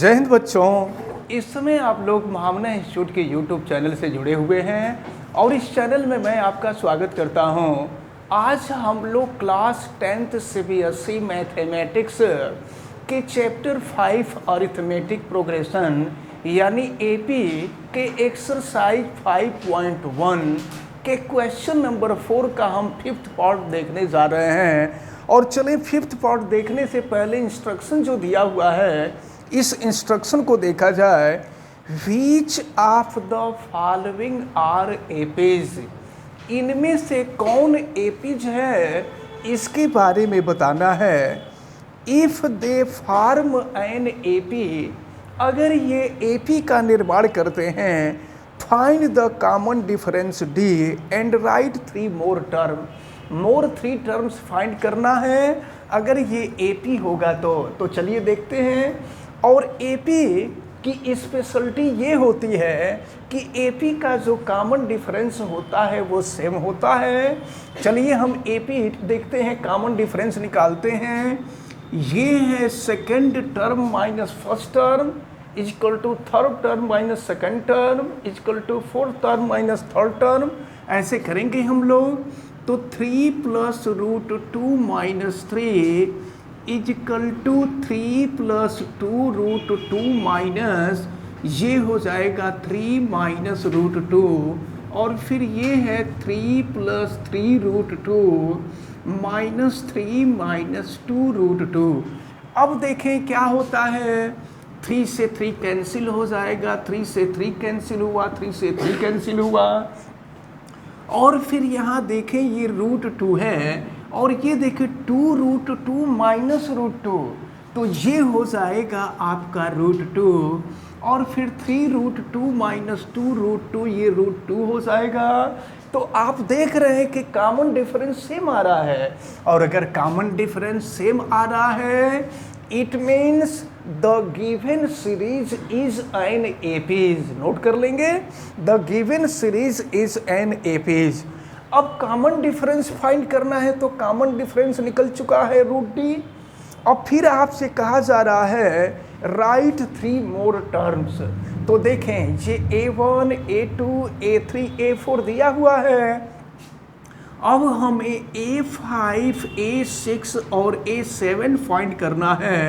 जय हिंद बच्चों। इस समय आप लोग महामना इंस्टीट्यूट के यूट्यूब चैनल से जुड़े हुए हैं और इस चैनल में मैं आपका स्वागत करता हूं। आज हम लोग क्लास 10th CBSE मैथमेटिक्स के चैप्टर 5 अरिथमेटिक प्रोग्रेशन यानी AP के एक्सरसाइज 5.1 के क्वेश्चन नंबर 4 का हम 5th पार्ट देखने जा रहे हैं। और चलें 5th पार्ट देखने से पहले इंस्ट्रक्शन जो दिया हुआ है इस इंस्ट्रक्शन को देखा जाए। Which of the following are APs, इनमें से कौन एपीज है इसके बारे में बताना है। If they form an AP, अगर ये एपी का निर्माण करते हैं, find the common difference D and right 3 more term. More 3 terms find करना है अगर ये एपी होगा तो चलिए देखते हैं। और एपी की स्पेशलिटी ये होती है कि एपी का जो कॉमन डिफरेंस होता है वो सेम होता है। चलिए हम एपी देखते हैं, कॉमन डिफरेंस निकालते हैं। ये है second term minus first term is equal to third term minus second term is equal to fourth term minus third term. ऐसे करेंगे हम लोग तो 3 प्लस रूट 2 माइनस 3 इज इक्वल टू 3 प्लस 2 रूट 2 माइनस, ये हो जाएगा 3 माइनस रूट 2, और फिर ये है 3 plus 3 root 2 minus 3 minus 2 root 2। अब देखें क्या होता है, 3 से 3 कैंसिल हो जाएगा, 3 से 3 कैंसिल हुआ, 3 से 3 कैंसिल हुआ, और फिर यहाँ देखें ये रूट 2 है और ये देखें 2 रूट 2 माइनस रूट 2, तो ये हो जाएगा आपका रूट 2, और फिर 3 रूट 2 माइनस 2 रूट 2, ये रूट 2 हो जाएगा। तो आप देख रहे हैं कि कॉमन डिफरेंस सेम आ रहा है, और अगर कॉमन डिफरेंस सेम आ रहा है it means the given series is an APs. Note कर लेंगे, the given series is an APs. अब कॉमन डिफरेंस फाइंड करना है तो कॉमन डिफरेंस निकल चुका है रूट डी। अब फिर आपसे कहा जा रहा है राइट 3 मोर टर्म्स। तो देखें ये A1, A2, A3, A4 दिया हुआ है। अब हमें A5, A6 और A7 फाइंड करना है।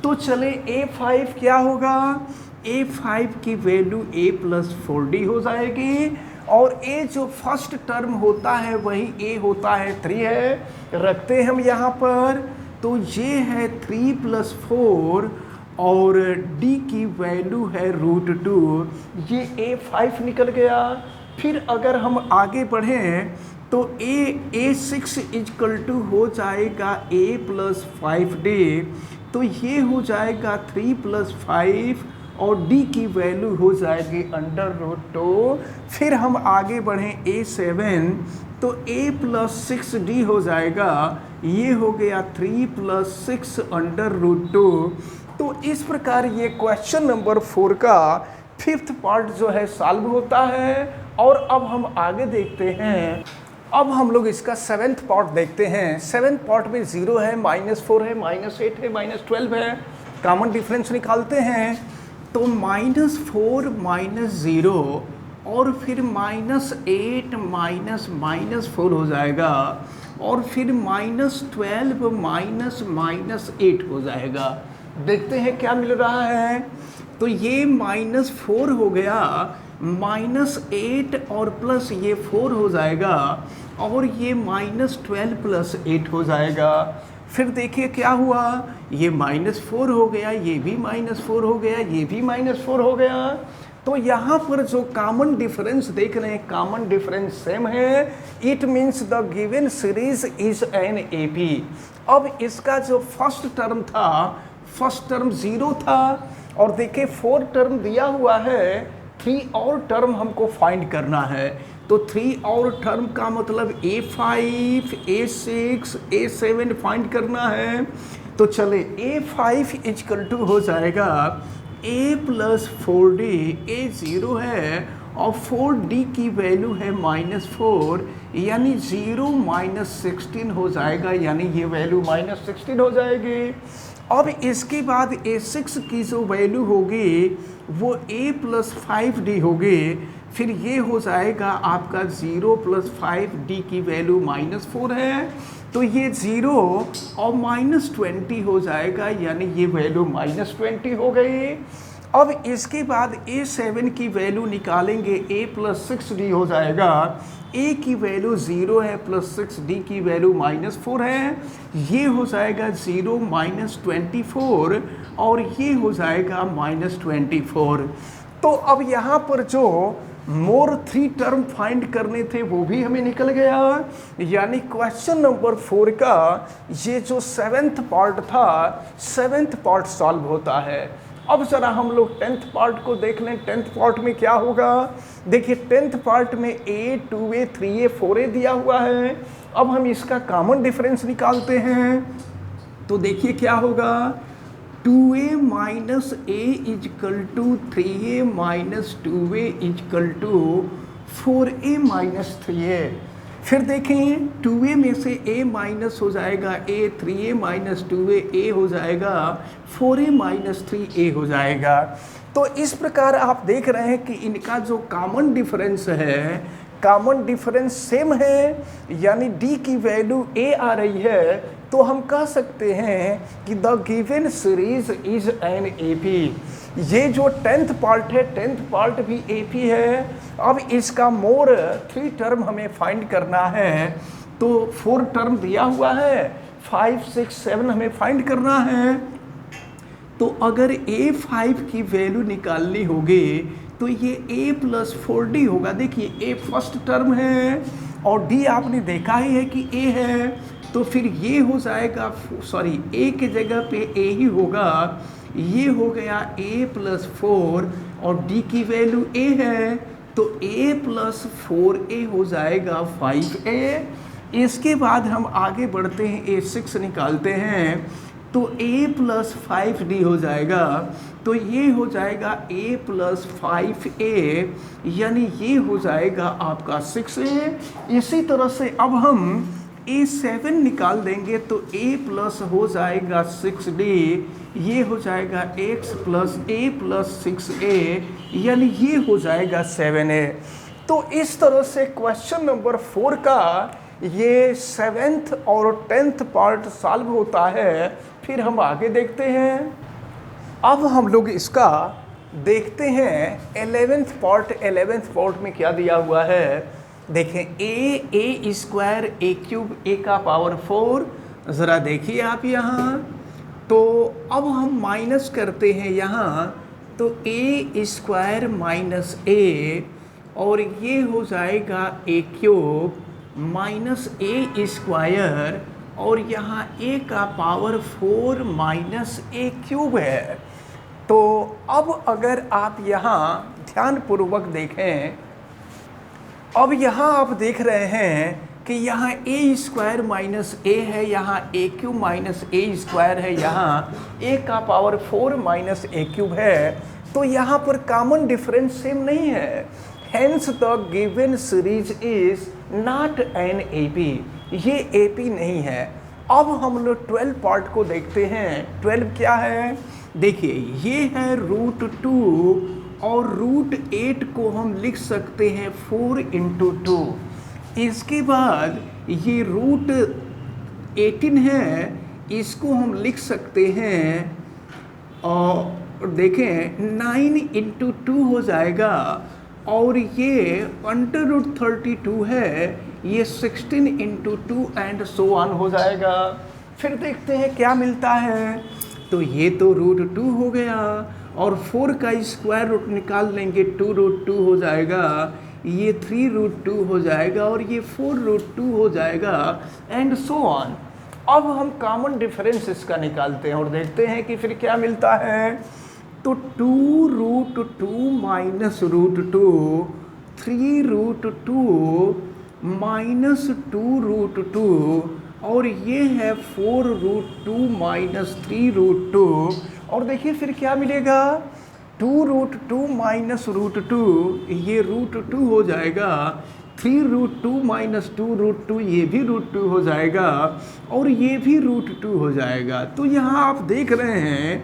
तो चले A5 क्या होगा, A5 की वैल्यू A प्लस 4D हो जाएगी, और A जो फर्स्ट टर्म होता है वही A होता है 3 है, रखते हम यहाँ पर। तो ये है 3 प्लस 4 और D की वैल्यू है रूट 2, ये A5 निकल गया। फिर अगर हम आगे बढ़ें तो A6 इजकल टू हो जाएगा A प्लस 5D, तो ये हो जाएगा 3 प्लस 5 और D की वैल्यू हो जाएगी अंडर रूट 2। फिर हम आगे बढ़ें A7 तो A प्लस 6D हो जाएगा, ये हो गया 3 प्लस 6 अंडर रूट 2। तो इस प्रकार ये क्वेश्चन नंबर 4 का 5th पार्ट जो है सॉल्व होता है। और अब हम आगे देखते हैं, अब हम लोग इसका 7th पार्ट देखते हैं। 7th पार्ट में 0 है, -4 है, -8 है, -12 है। कॉमन डिफरेंस निकालते हैं तो -4 माइनस 0 और फिर -8 माइनस 4 हो जाएगा, और फिर -12 माइनस 8 हो जाएगा। देखते हैं क्या मिल रहा है। तो ये -4 हो गया, -8 और प्लस ये 4 हो जाएगा, और ये -12 प्लस 8 हो जाएगा। फिर देखिए क्या हुआ, ये -4 हो गया, ये भी -4 हो गया, ये भी -4 हो गया। तो यहाँ पर जो कॉमन डिफरेंस देख रहे हैं, कॉमन डिफरेंस सेम है, it means the given series is an AP. अब इसका जो फर्स्ट टर्म था, फर्स्ट टर्म 0 था, और देखिए 4 टर्म दिया हुआ है, 3 और टर्म हमको फाइंड करना है। तो 3 और टर्म का मतलब A5, A6, A7 फाइंड करना है। तो चले A5 इजकल टू हो जाएगा A प्लस 4D, A 0 है और 4D की वैल्यू है -4, यानी 0 -16 हो जाएगा, यानी ये वैल्यू -16 हो जाएगी। अब इसके बाद a6 की जो वैल्यू होगी वो a प्लस 5d होगी। फिर ये हो जाएगा आपका 0 प्लस 5d की वैल्यू -4 है, तो ये 0 और -20 हो जाएगा, यानी ये वैल्यू -20 हो गई। अब इसके बाद a7 की वैल्यू निकालेंगे, a प्लस 6d हो जाएगा। a की वैल्यू 0 है, प्लस 6d की वैल्यू -4 है, ये हो जाएगा 0 -24 और ये हो जाएगा -24। तो अब यहाँ पर जो मोर 3 टर्म फाइंड करने थे वो भी हमें निकल गया, यानी क्वेश्चन नंबर 4 का ये जो 7th पार्ट था, 7th पार्ट सॉल्व होता है। अब ज़रा हम लोग 10th पार्ट को देख लें। 10th पार्ट में क्या होगा, देखिए 10th पार्ट में a 2a 3a 4a दिया हुआ है। अब हम इसका कॉमन डिफरेंस निकालते हैं, तो देखिए क्या होगा, 2a minus a equal to 3a minus 2a equal to 4a minus 3a। फिर देखें 2a में से a माइनस हो जाएगा a, 3a minus 2a a हो जाएगा, 4a माइनस 3a हो जाएगा। तो इस प्रकार आप देख रहे हैं कि इनका जो कॉमन डिफरेंस है, कॉमन डिफरेंस सेम है, यानी d की वैल्यू a आ रही है। तो हम कह सकते हैं कि the given series is an AP। ये जो 10th पार्ट है, 10th पार्ट भी AP है। अब इसका मोर 3 टर्म हमें फाइंड करना है, तो 4 टर्म दिया हुआ है, 5 6 7 हमें फाइंड करना है। तो अगर a5 की वैल्यू निकालनी होगी तो ये a प्लस 4d होगा। देखिए a फर्स्ट टर्म है और d आपने देखा ही है कि a है, तो फिर ये हो जाएगा, सॉरी a की जगह पे a ही होगा, ये हो गया a प्लस 4 और d की वैल्यू a है, तो a प्लस 4a हो जाएगा 5a। इसके बाद हम आगे बढ़ते हैं, a6 निकालते हैं, तो a प्लस 5d हो जाएगा, तो ये हो जाएगा a प्लस 5a, यानी ये हो जाएगा आपका 6a। इसी तरह से अब हम a7 निकाल देंगे, तो a प्लस हो जाएगा 6d, ये हो जाएगा x plus a plus 6a, यानी ये हो जाएगा 7a। तो इस तरह से क्वेश्चन नंबर 4 का ये 7th और 10th पार्ट सॉल्व होता है। फिर हम आगे देखते हैं। अब हम लोग इसका देखते हैं 11th पार्ट। 11th पार्ट में क्या दिया हुआ है, देखें a square a cube a का पावर 4। ज़रा देखिए आप यहाँ, तो अब हम माइनस करते हैं यहाँ, तो a स्क्वायर माइनस a और ये हो जाएगा a cube minus a square और यहाँ a का पावर 4 माइनस a क्यूब है। तो अब अगर आप यहाँ ध्यानपूर्वक देखें, अब यहाँ आप देख रहे हैं कि यहाँ a स्क्वायर माइनस a है, यहाँ a cube minus a square है, यहाँ a का पावर 4 माइनस a क्यूब है। तो यहाँ पर कॉमन डिफरेंस सेम नहीं है, hence the given series is not an AP। ये AP नहीं है। अब हम लोग 12 पार्ट को देखते हैं। 12 क्या है, देखिए ये है √2 और √8 को हम लिख सकते हैं 4 × 2। इसके बाद ये √18 है, इसको हम लिख सकते हैं, और देखें 9 × 2 हो जाएगा, और ये √32 है, ये 16 × 2 एंड सो ऑन हो जाएगा। फिर देखते हैं क्या मिलता है, तो ये तो √2 हो गया, और 4 का स्क्वायर रूट निकाल लेंगे, 2√2 हो जाएगा, ये 3√2 हो जाएगा, और ये 4√2 हो जाएगा एंड सो ऑन। अब हम कॉमन डिफरेंस इसका निकालते हैं और देखते हैं कि फिर क्या मिलता है। तो 2√2 माइनस √2, 3√2 माइनस 2√2, और ये है 4√2 माइनस 3√2, और देखिए फिर क्या मिलेगा, 2√2 माइनस √2, ये √2 हो जाएगा, 3√2 माइनस 2√2, ये भी √2 हो जाएगा और ये भी √2 हो जाएगा। तो यहाँ आप देख रहे हैं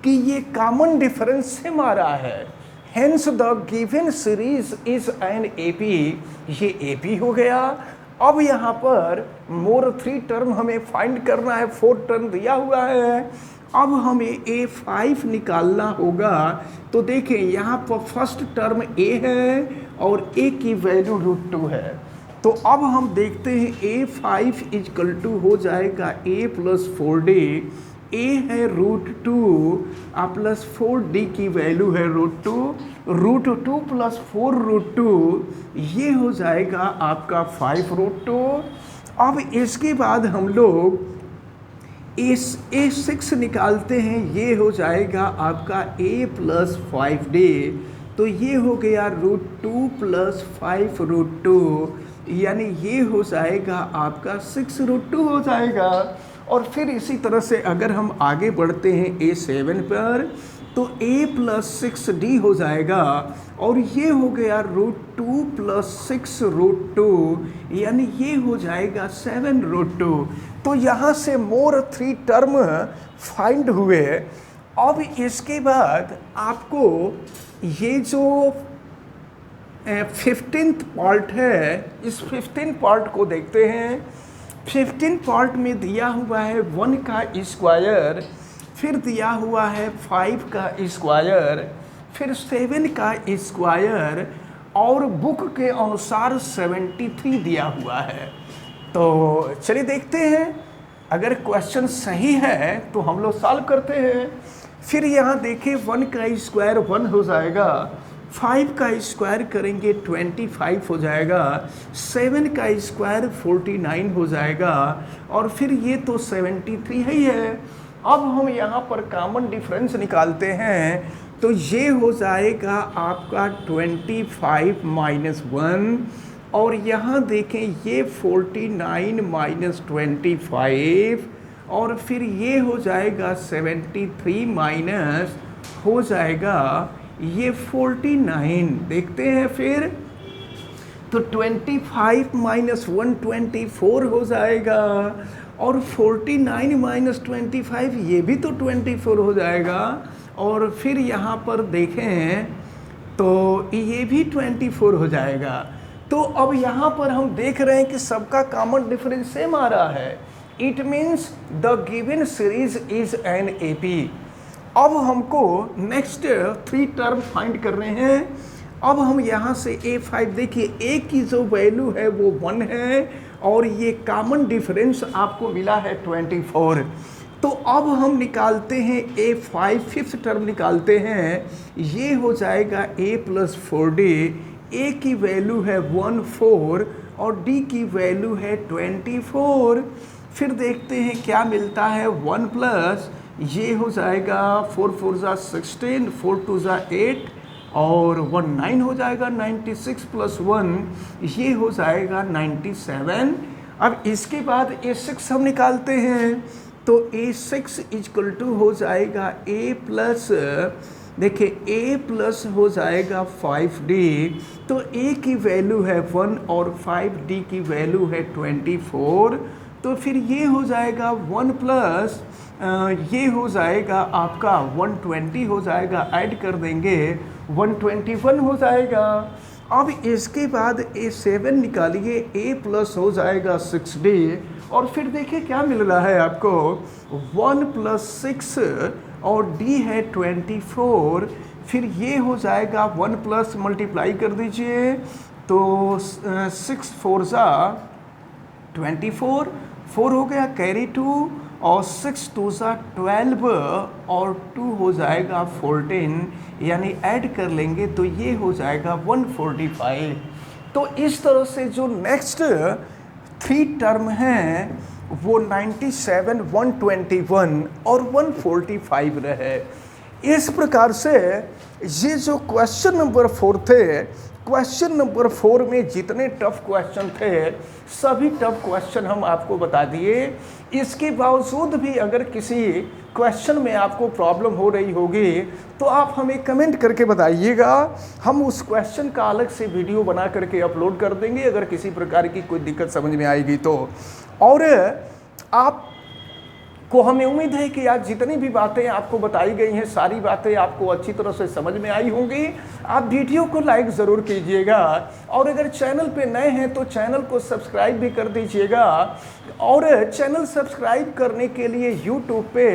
कि ये कॉमन डिफरेंस से मारा है। Hence the given series is an AP, ये एपी हो गया। अब यहाँ पर मोर 3 टर्म हमें फाइंड करना है, 4 टर्म दिया हुआ है। अब हमें A5 निकालना होगा। तो देखें यहाँ पर फर्स्ट टर्म A है और A की वैल्यू √2 है। तो अब हम देखते हैं A5 इजकल टू हो जाएगा A प्लस 4D। A है √2 प्लस 4D की वैल्यू है √2 प्लस 4√2, ये हो जाएगा आपका 5√2। अब इसके बाद हम लोग A6 निकालते हैं, ये हो जाएगा आपका A प्लस 5D। तो ये हो गया √2 प्लस 5√2, यानी ये हो जाएगा आपका 6√2 हो जाएगा। और फिर इसी तरह से अगर हम आगे बढ़ते हैं A7 पर, तो A प्लस 6D हो जाएगा और ये हो गया √2 प्लस 6√2, यानी ये हो जाएगा 7√2। तो यहाँ से मोर 3 टर्म फाइंड हुए। अब इसके बाद आपको ये जो 15th पार्ट है, इस 15th पार्ट को देखते हैं। 15 पार्ट में दिया हुआ है 1 का स्क्वायर, फिर दिया हुआ है 5 का स्क्वायर, फिर 7 का स्क्वायर और बुक के अनुसार 73 दिया हुआ है। तो चलिए देखते हैं, अगर क्वेश्चन सही है तो हम लोग सॉल्व करते हैं। फिर यहाँ देखिए 1 का स्क्वायर 1 हो जाएगा, 5 का स्क्वायर करेंगे 25 हो जाएगा, 7 का स्क्वायर 49 हो जाएगा और फिर ये तो 73 ही है। अब हम यहाँ पर कॉमन डिफरेंस निकालते हैं, तो ये हो जाएगा आपका 25 माइनस 1 और यहाँ देखें ये 49 माइनस 25 और फिर ये हो जाएगा 73 माइनस हो जाएगा ये 49। देखते हैं फिर, तो 25 माइनस 124 हो जाएगा और 49 माइनस 25 ये भी तो 24 हो जाएगा और फिर यहाँ पर देखें तो ये भी 24 हो जाएगा। तो अब यहाँ पर हम देख रहे हैं कि सबका कॉमन डिफरेंस सेम आ रहा है। It means the given series is an AP. अब हमको नेक्स्ट 3 टर्म फाइंड करने हैं। अब हम यहाँ से A5 देखिए, A की जो वैल्यू है वो 1 है और ये कॉमन डिफरेंस आपको मिला है 24। तो अब हम निकालते हैं A5, 5th टर्म निकालते हैं, ये हो जाएगा A प्लस 4D। A की वैल्यू है 1, 4 और D की वैल्यू है 24। फिर देखते हैं क्या मिलता है, 1 प्लस ये हो जाएगा 4 4 ज़ा 16, 4 2 ज़ा 8 और 1 9 हो जाएगा। 96 प्लस 1 ये हो जाएगा 97। अब इसके बाद A6 हम निकालते हैं, तो A6 इजकल टू हो जाएगा A प्लस, देखिए A प्लस हो जाएगा 5D। तो A की वैल्यू है 1 और 5D की वैल्यू है 24। तो फिर ये हो जाएगा 1 प्लस ये हो जाएगा आपका 120 हो जाएगा, ऐड कर देंगे 121 हो जाएगा। अब इसके बाद A7 निकालिए, A प्लस हो जाएगा 6D और फिर देखिए क्या मिल रहा है आपको, 1 प्लस 6 और D है 24। फिर ये हो जाएगा 1 प्लस मल्टीप्लाई कर दीजिए, तो 6 4 ज़ा 24, 4 हो गया कैरी 2 और 6 2 ज़ा 12 और 2 हो जाएगा 14, यानी ऐड कर लेंगे तो ये हो जाएगा 145। तो इस तरह से जो नेक्स्ट 3 टर्म हैं वो 97, 121 और 145 रहे। इस प्रकार से ये जो क्वेश्चन नंबर 4 थे क्वेश्चन नंबर 4 में जितने टफ क्वेश्चन थे सभी टफ क्वेश्चन हम आपको बता दिए। इसके बावजूद भी अगर किसी क्वेश्चन में आपको प्रॉब्लम हो रही होगी तो आप हमें कमेंट करके बताइएगा, हम उस क्वेश्चन का अलग से वीडियो बना करके अपलोड कर देंगे अगर किसी प्रकार की कोई दिक्कत समझ में आएगी तो। और आप को हमें उम्मीद है कि आज जितनी भी बातें आपको बताई गई हैं सारी बातें आपको अच्छी तरह से समझ में आई होंगी। आप वीडियो को लाइक ज़रूर कीजिएगा और अगर चैनल पे नए हैं तो चैनल को सब्सक्राइब भी कर दीजिएगा। और चैनल सब्सक्राइब करने के लिए यूट्यूब पे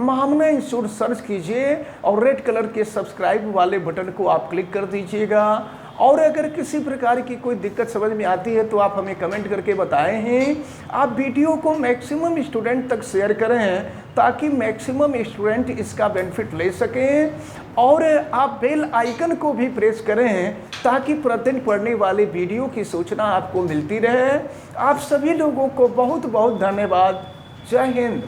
महामना इंस्टीट्यूट सर्च कीजिए और रेड कलर के सब्सक्राइब वाले बटन को आप क्लिक कर दीजिएगा। और अगर किसी प्रकार की कोई दिक्कत समझ में आती है तो आप हमें कमेंट करके बताएं हैं। आप वीडियो को मैक्सिमम स्टूडेंट तक शेयर करें ताकि मैक्सिमम स्टूडेंट इसका बेनिफिट ले सकें। और आप बेल आइकन को भी प्रेस करें ताकि प्रतिदिन पढ़ने वाले वीडियो की सूचना आपको मिलती रहे। आप सभी लोगों को बहुत बहुत धन्यवाद। जय हिंद।